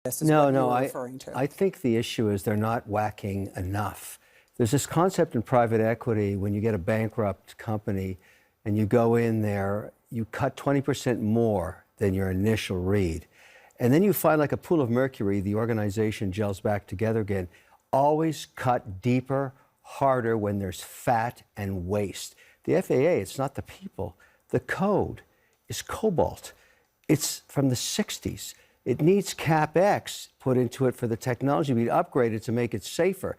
This is what you're I referring to. I think the issue is they're not whacking enough. There's this concept in private equity when you get a bankrupt company and you go in there, you cut 20% more than your initial read. And then you find like a pool of mercury, the organization gels back together again. Always cut deeper, harder when there's fat and waste. The FAA, it's not the people. The code is cobalt. It's from the 60s. It needs CapEx put into it for the technology to be upgraded to make it safer.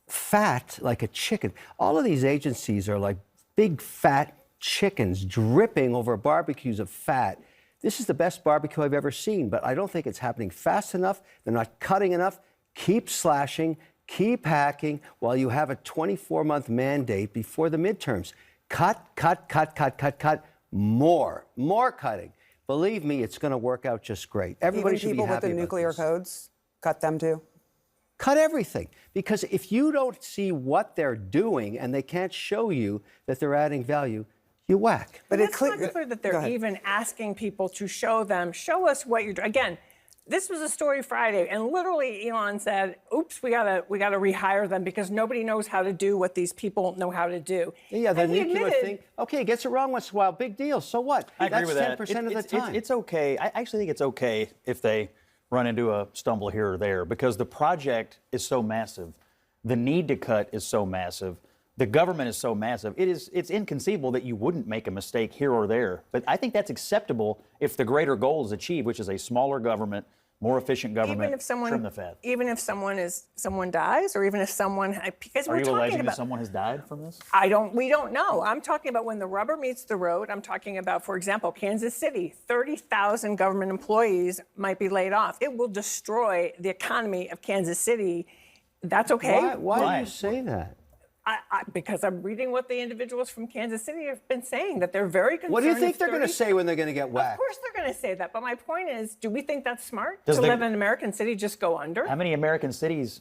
Fat like a chicken. All of these agencies are like big fat chickens dripping over barbecues of fat. This is the best barbecue I've ever seen, but I don't think it's happening fast enough. They're not cutting enough. Keep slashing, keep hacking while you have a 24-month mandate before the midterms. Cut, more cutting. Believe me, it's going to work out just great. Everybody should be happy about this. Even people with the nuclear codes, cut them too? Cut everything. Because if you don't see what they're doing and they can't show you that they're adding value, you whack. But it's not clear that they're even asking people to show us what you're doing. Again, this was a story Friday, and literally Elon said, oops, we gotta rehire them because nobody knows how to do what these people know how to do. Yeah, the nuclear thing, okay, gets it wrong once in a while, big deal, so what? I agree with that. That's 10% of the time. It's okay. I actually think it's okay if they run into a stumble here or there because the project is so massive. The need to cut is so massive. The government is so massive. It's inconceivable that you wouldn't make a mistake here or there. But I think that's acceptable if the greater goal is achieved, which is a smaller government, more efficient government. Trim the fat. Even if someone dies, or even if someone, because are we're you talking alleging about that someone has died from this? We don't know. I'm talking about when the rubber meets the road. I'm talking about, for example, Kansas City. 30,000 government employees might be laid off. It will destroy the economy of Kansas City. That's okay. Why do you say that? Because I'm reading what the individuals from Kansas City have been saying, that they're very concerned. What do you think they're going to say when they're going to get whacked? Of course they're going to say that. But my point is, do we think that's smart to live in an American city just go under? How many American cities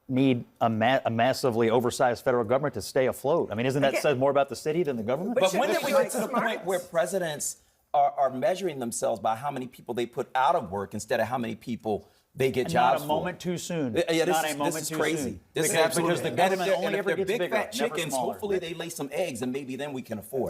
need a massively oversized federal government to stay afloat? I mean, isn't that says more about the city than the government? But when did we get to the point where presidents are measuring themselves by how many people they put out of work instead of how many people they get jobs for? Not a moment too soon. Yeah, this is crazy. This is absolutely because the government only ever gets big bigger, fat never chickens, smaller. hopefully they lay some eggs, and maybe then we can afford.